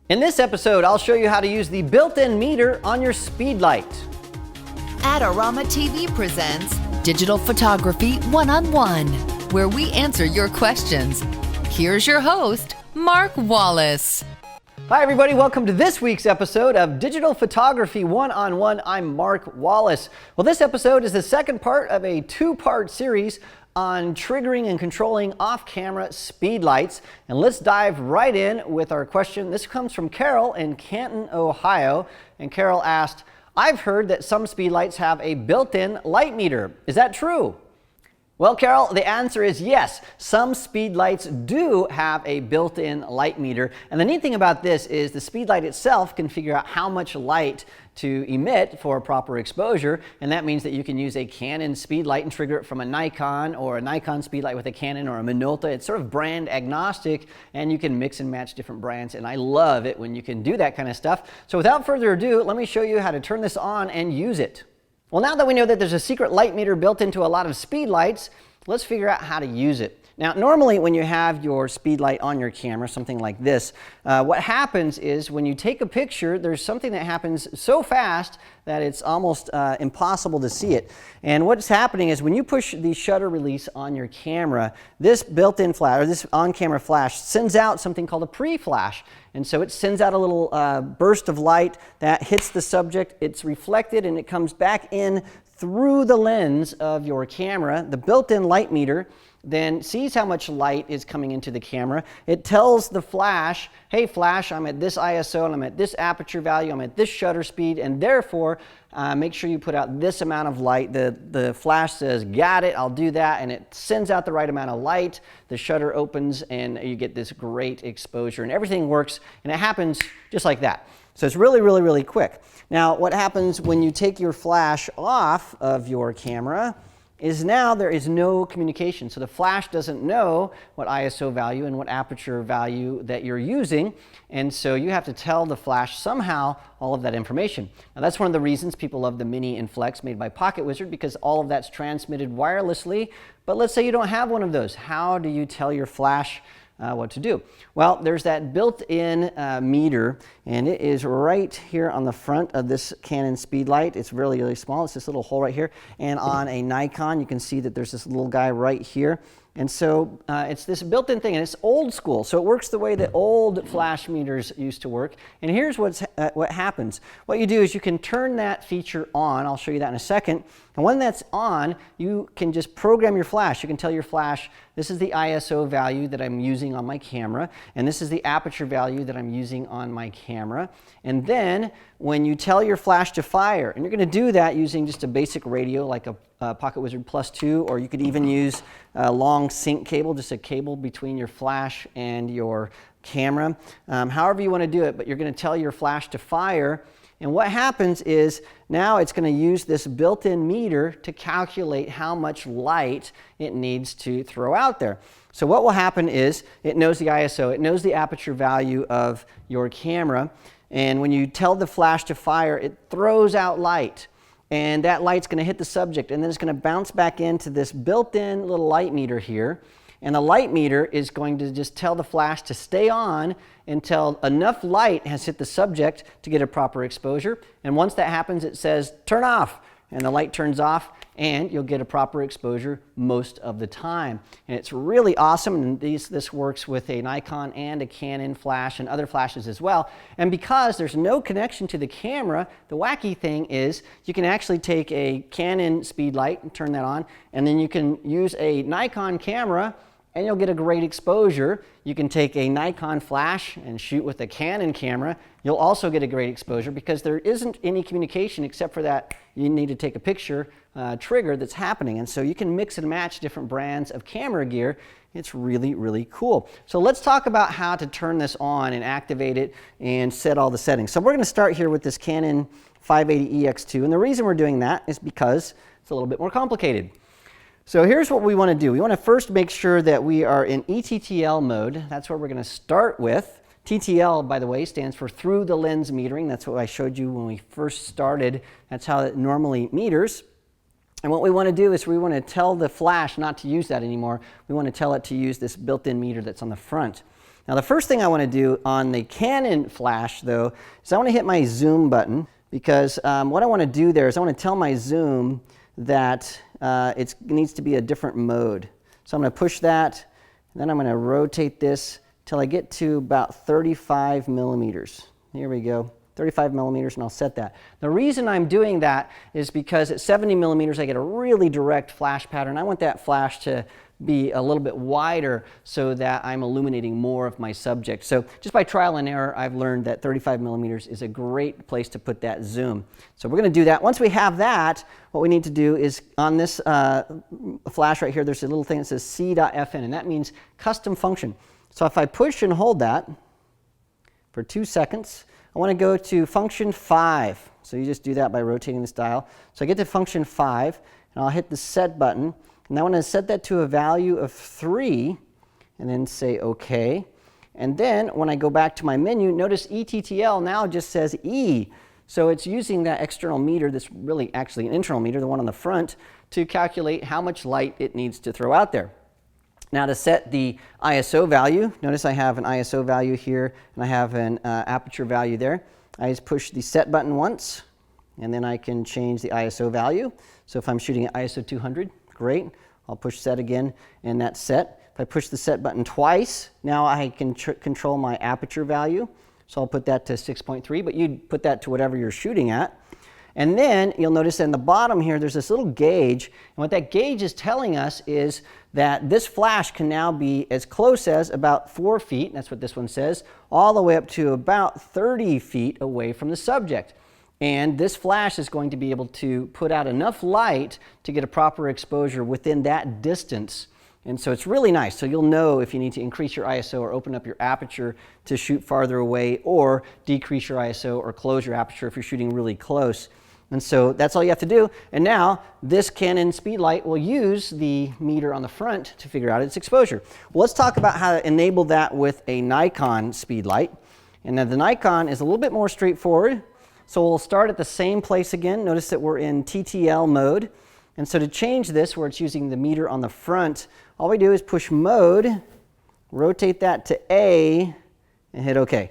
In this episode, I'll show you how to use the built-in meter on your speed light. Adorama TV presents Digital Photography One-on-One, where we answer your questions. Here's your host, Mark Wallace. Hi everybody, welcome to this week's episode of Digital Photography One-on-One. I'm Mark Wallace. Well, this episode is the second part of a two-part series on triggering and controlling off-camera speed lights. And let's dive right in with our question. This comes from Carol in Canton, Ohio. And Carol asked, I've heard that some speed lights have a built-in light meter. Is that true? Well, Carol, the answer is yes. Some speed lights do have a built-in light meter. And the neat thing about this is the speed light itself can figure out how much light to emit for proper exposure. And that means that you can use a Canon speed light and trigger it from a Nikon, or a Nikon speed light with a Canon, or a Minolta. It's sort of brand agnostic, and you can mix and match different brands. And I love it when you can do that kind of stuff. So without further ado, let me show you how to turn this on and use it. Well, now that we know that there's a secret light meter built into a lot of speed lights, let's figure out how to use it. Now, normally when you have your speed light on your camera, something like this, what happens is when you take a picture, there's something that happens so fast that it's almost impossible to see it. And what's happening is when you push the shutter release on your camera, this built-in flash, or this on-camera flash, sends out something called a pre-flash. And so it sends out a little burst of light that hits the subject, it's reflected, and it comes back in through the lens of your camera. The built-in light meter then sees how much light is coming into the camera. It tells the flash, hey flash, I'm at this ISO and I'm at this aperture value, I'm at this shutter speed, and therefore make sure you put out this amount of light. The flash says, got it, I'll do that, and it sends out the right amount of light. The shutter opens and you get this great exposure, and everything works, and it happens just like that. So it's really, really, really quick. Now, what happens when you take your flash off of your camera is now there is no communication. So the flash doesn't know what ISO value and what aperture value that you're using, and so you have to tell the flash somehow all of that information. Now that's one of the reasons people love the Mini and Flex made by PocketWizard, because all of that's transmitted wirelessly. But let's say you don't have one of those. How do you tell your flash what to do? Well, there's that built-in meter, and it is right here on the front of this Canon speed light. It's really, really small. It's this little hole right here. And on a Nikon, you can see that there's this little guy right here. And so it's this built-in thing, and it's old school. So it works the way that old flash meters used to work. And here's what happens. What you do is you can turn that feature on. I'll show you that in a second. And when that's on, you can just program your flash. You can tell your flash, this is the ISO value that I'm using on my camera, and this is the aperture value that I'm using on my camera. And then when you tell your flash to fire, and you're going to do that using just a basic radio like a PocketWizard Plus 2, or you could even use a long sync cable, just a cable between your flash and your camera. However you want to do it, but you're going to tell your flash to fire. And what happens is now it's going to use this built-in meter to calculate how much light it needs to throw out there. So what will happen is it knows the ISO, it knows the aperture value of your camera, and when you tell the flash to fire, it throws out light. And that light's going to hit the subject, and then it's going to bounce back into this built-in little light meter here. And the light meter is going to just tell the flash to stay on until enough light has hit the subject to get a proper exposure. And once that happens, it says, turn off. And the light turns off, and you'll get a proper exposure most of the time. And it's really awesome, and this works with a Nikon and a Canon flash and other flashes as well. And because there's no connection to the camera, the wacky thing is you can actually take a Canon speed light and turn that on, and then you can use a Nikon camera and you'll get a great exposure. You can take a Nikon flash and shoot with a Canon camera. You'll also get a great exposure because there isn't any communication except for that you need to take a picture trigger that's happening. And so you can mix and match different brands of camera gear. It's really, really cool. So let's talk about how to turn this on and activate it and set all the settings. So we're going to start here with this Canon 580EX2. And the reason we're doing that is because it's a little bit more complicated. So here's what we want to do. We want to first make sure that we are in ETTL mode. That's where we're going to start with. TTL, by the way, stands for through the lens metering. That's what I showed you when we first started. That's how it normally meters. And what we want to do is we want to tell the flash not to use that anymore. We want to tell it to use this built-in meter that's on the front. Now the first thing I want to do on the Canon flash though is I want to hit my zoom button, because what I want to do there is I want to tell my zoom that it needs to be a different mode. So I'm going to push that, and then I'm going to rotate this till I get to about 35 millimeters. Here we go. 35 millimeters, and I'll set that. The reason I'm doing that is because at 70 millimeters I get a really direct flash pattern. I want that flash to be a little bit wider so that I'm illuminating more of my subject. So just by trial and error, I've learned that 35 millimeters is a great place to put that zoom. So we're going to do that. Once we have that, what we need to do is on this flash right here, there's a little thing that says C.fn, and that means custom function. So if I push and hold that for 2 seconds, I want to go to function 5. So you just do that by rotating this dial. So I get to function 5, and I'll hit the set button. And I want to set that to a value of 3, and then say OK. And then when I go back to my menu, notice ETTL now just says E. So it's using that external meter, that's really actually an internal meter, the one on the front, to calculate how much light it needs to throw out there. Now to set the ISO value, notice I have an ISO value here, and I have an aperture value there. I just push the set button once, and then I can change the ISO value. So if I'm shooting at ISO 200, great. I'll push set again, and that's set. If I push the set button twice, now I can control my aperture value. So I'll put that to 6.3, but you'd put that to whatever you're shooting at. And then you'll notice in the bottom here, there's this little gauge. And what that gauge is telling us is that this flash can now be as close as about 4 feet, that's what this one says, all the way up to about 30 feet away from the subject. And this flash is going to be able to put out enough light to get a proper exposure within that distance. And so it's really nice. So you'll know if you need to increase your ISO or open up your aperture to shoot farther away, or decrease your ISO or close your aperture if you're shooting really close. And so that's all you have to do. And now this Canon Speedlight will use the meter on the front to figure out its exposure. Well, let's talk about how to enable that with a Nikon Speedlight. And now the Nikon is a little bit more straightforward. So we'll start at the same place again. Notice that we're in TTL mode. And so to change this, where it's using the meter on the front, all we do is push mode, rotate that to A, and hit OK. And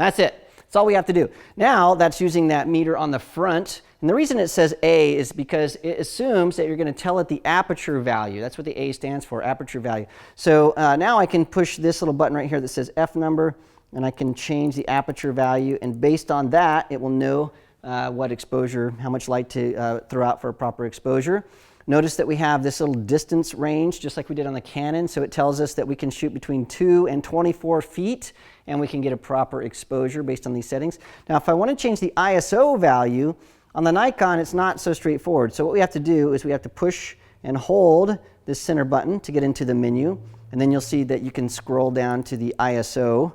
that's it. That's all we have to do. Now that's using that meter on the front. And the reason it says A is because it assumes that you're going to tell it the aperture value. That's what the A stands for, aperture value. So now I can push this little button right here that says F number, and I can change the aperture value. And based on that, it will know what exposure, how much light to throw out for a proper exposure. Notice that we have this little distance range, just like we did on the Canon. So it tells us that we can shoot between 2 and 24 feet, and we can get a proper exposure based on these settings. Now, if I want to change the ISO value, on the Nikon, it's not so straightforward. So what we have to do is we have to push and hold this center button to get into the menu. And then you'll see that you can scroll down to the ISO.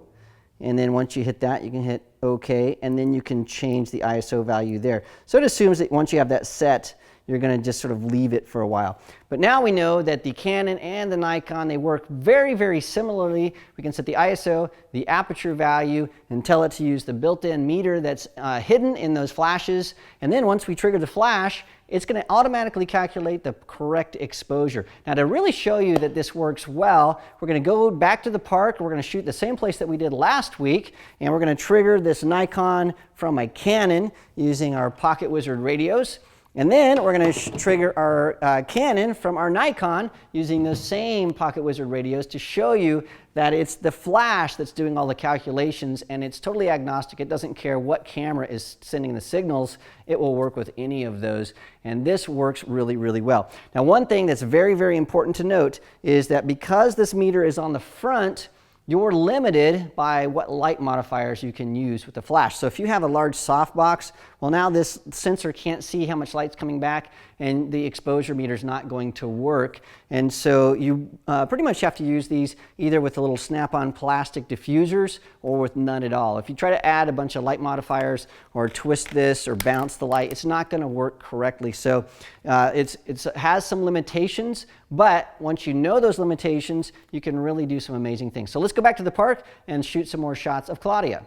And then once you hit that, you can hit OK, and then you can change the ISO value there. So it assumes that once you have that set, you're going to just sort of leave it for a while. But now we know that the Canon and the Nikon, they work very, very similarly. We can set the ISO, the aperture value, and tell it to use the built-in meter that's hidden in those flashes. And then once we trigger the flash, it's going to automatically calculate the correct exposure. Now, to really show you that this works well, we're going to go back to the park. We're going to shoot the same place that we did last week, and we're going to trigger this Nikon from my Canon using our Pocket Wizard radios. And then we're going to trigger our Canon from our Nikon using those same Pocket Wizard radios to show you that it's the flash that's doing all the calculations, and it's totally agnostic. It doesn't care what camera is sending the signals. It will work with any of those, and this works really, really well. Now, one thing that's very, very important to note is that because this meter is on the front, you're limited by what light modifiers you can use with the flash. So if you have a large softbox, well, now this sensor can't see how much light's coming back, and the exposure meter is not going to work. And so you pretty much have to use these either with the little snap-on plastic diffusers or with none at all. If you try to add a bunch of light modifiers or twist this or bounce the light, it's not going to work correctly. So it has some limitations, but once you know those limitations, you can really do some amazing things. So let's go back to the park and shoot some more shots of Claudia.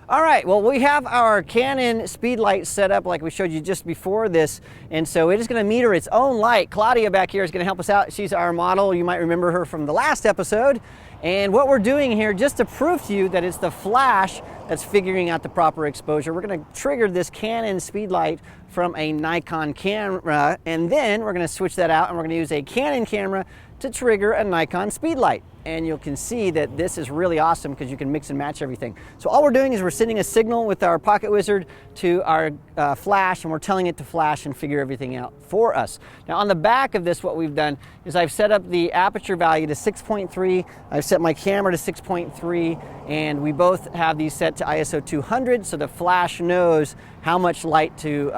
All right, well, we have our Canon speed light set up like we showed you just before this, and so it is going to meter its own light. Claudia back here is going to help us out. She's our model. You might remember her from the last episode. And what we're doing here, just to prove to you that it's the flash that's figuring out the proper exposure, we're going to trigger this Canon speed light from a Nikon camera, and then we're going to switch that out and we're going to use a Canon camera to trigger a Nikon speed light. And you can see that this is really awesome because you can mix and match everything. So all we're doing is we're sending a signal with our Pocket Wizard to our flash, and we're telling it to flash and figure everything out for us. Now on the back of this, what we've done is I've set up the aperture value to 6.3. I've set my camera to 6.3, and we both have these set to ISO 200, so the flash knows how much light to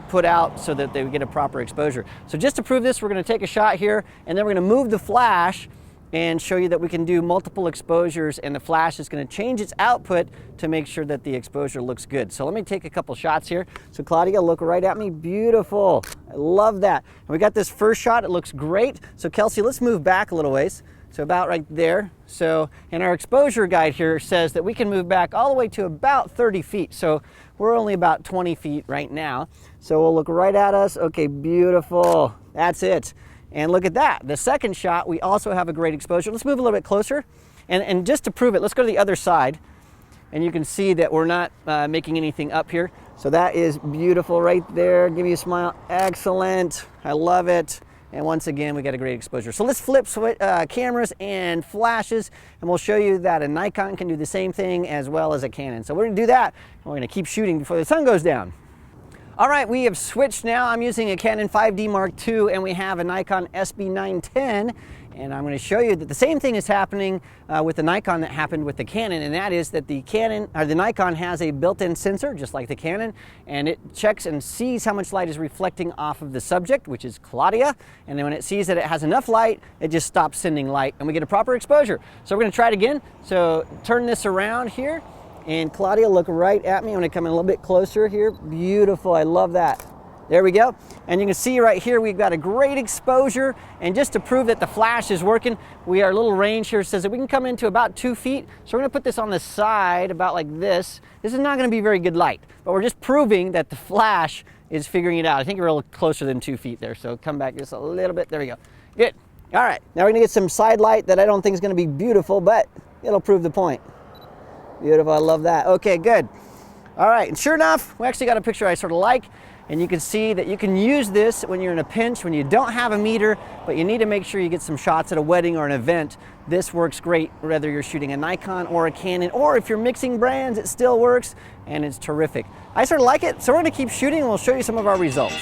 put out so that they get a proper exposure. So just to prove this, we're going to take a shot here, and then we're going to move the flash and show you that we can do multiple exposures, and the flash is going to change its output to make sure that the exposure looks good. So let me take a couple shots here. So Claudia, look right at me. Beautiful. I love that. And we got this first shot. It looks great. So Kelsey, let's move back a little ways. So about right there. So, and our exposure guide here says that we can move back all the way to about 30 feet. So we're only about 20 feet right now. So we'll look right at us. Okay, beautiful. That's it. And look at that. The second shot, we also have a great exposure. Let's move a little bit closer. And just to prove it, let's go to the other side. And you can see that we're not making anything up here. So that is beautiful right there. Give me a smile. Excellent. I love it. And once again, we got a great exposure. So let's flip cameras and flashes, and we'll show you that a Nikon can do the same thing as well as a Canon. So we're gonna do that, and we're gonna keep shooting before the sun goes down. All right, we have switched now. I'm using a Canon 5D Mark II, and we have a Nikon SB910, and I'm going to show you that the same thing is happening with the Nikon that happened with the Canon, and that is that the Nikon has a built-in sensor, just like the Canon, and it checks and sees how much light is reflecting off of the subject, which is Claudia, and then when it sees that it has enough light, it just stops sending light, and we get a proper exposure. So we're going to try it again. So turn this around here. And Claudia, look right at me. I'm going to come in a little bit closer here. Beautiful. I love that. There we go. And you can see right here we've got a great exposure. And just to prove that the flash is working, our little range here says that we can come into about 2 feet. So we're going to put this on the side about like this. This is not going to be very good light, but we're just proving that the flash is figuring it out. I think we're a little closer than 2 feet there. So come back just a little bit. There we go. Good. All right. Now we're going to get some side light that I don't think is going to be beautiful, but it'll prove the point. Beautiful, I love that. Okay, good. All right, and sure enough, we actually got a picture I sort of like, and you can see that you can use this when you're in a pinch, when you don't have a meter, but you need to make sure you get some shots at a wedding or an event. This works great, whether you're shooting a Nikon or a Canon, or if you're mixing brands, it still works, and it's terrific. I sort of like it, so we're gonna keep shooting, and we'll show you some of our results.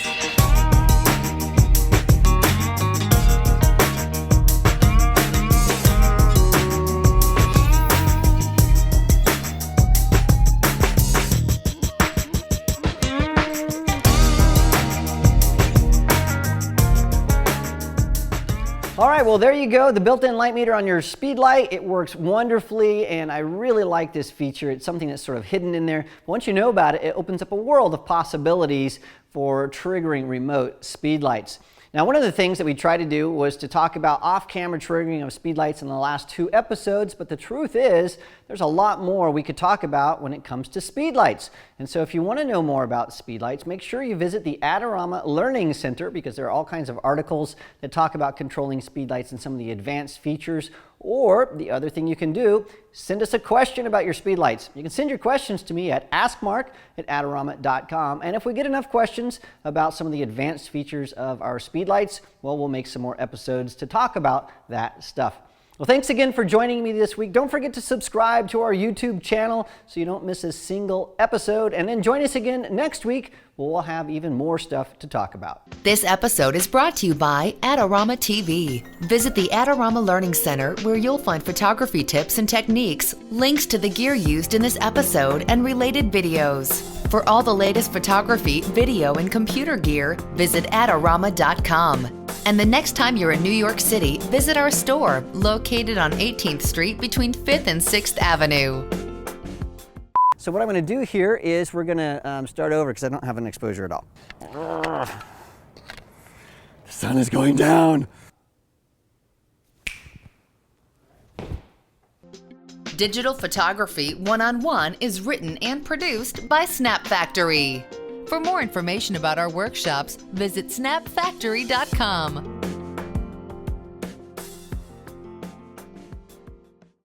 All right, well, there you go, the built-in light meter on your speed light. It works wonderfully, and I really like this feature. It's something that's sort of hidden in there. Once you know about it, it opens up a world of possibilities for triggering remote speed lights. Now, one of the things that we tried to do was to talk about off-camera triggering of speed lights in the last 2 episodes, but the truth is there's a lot more we could talk about when it comes to speed lights. And so if you want to know more about speed lights, make sure you visit the Adorama Learning Center, because there are all kinds of articles that talk about controlling speed lights and some of the advanced features. Or the other thing you can do, send us a question about your speed lights. You can send your questions to me at askmark@adorama.com. And if we get enough questions about some of the advanced features of our speed lights, well, we'll make some more episodes to talk about that stuff. Well, thanks again for joining me this week. Don't forget to subscribe to our YouTube channel so you don't miss a single episode. And then join us again next week where we'll have even more stuff to talk about. This episode is brought to you by Adorama TV. Visit the Adorama Learning Center where you'll find photography tips and techniques, links to the gear used in this episode, and related videos. For all the latest photography, video, and computer gear, visit Adorama.com. And the next time you're in New York City, visit our store located on 18th Street between 5th and 6th Avenue. So what I'm going to do here is we're going to start over because I don't have an exposure at all. The sun is going down. Digital Photography One-on-One is written and produced by Snap Factory. For more information about our workshops, visit snapfactory.com.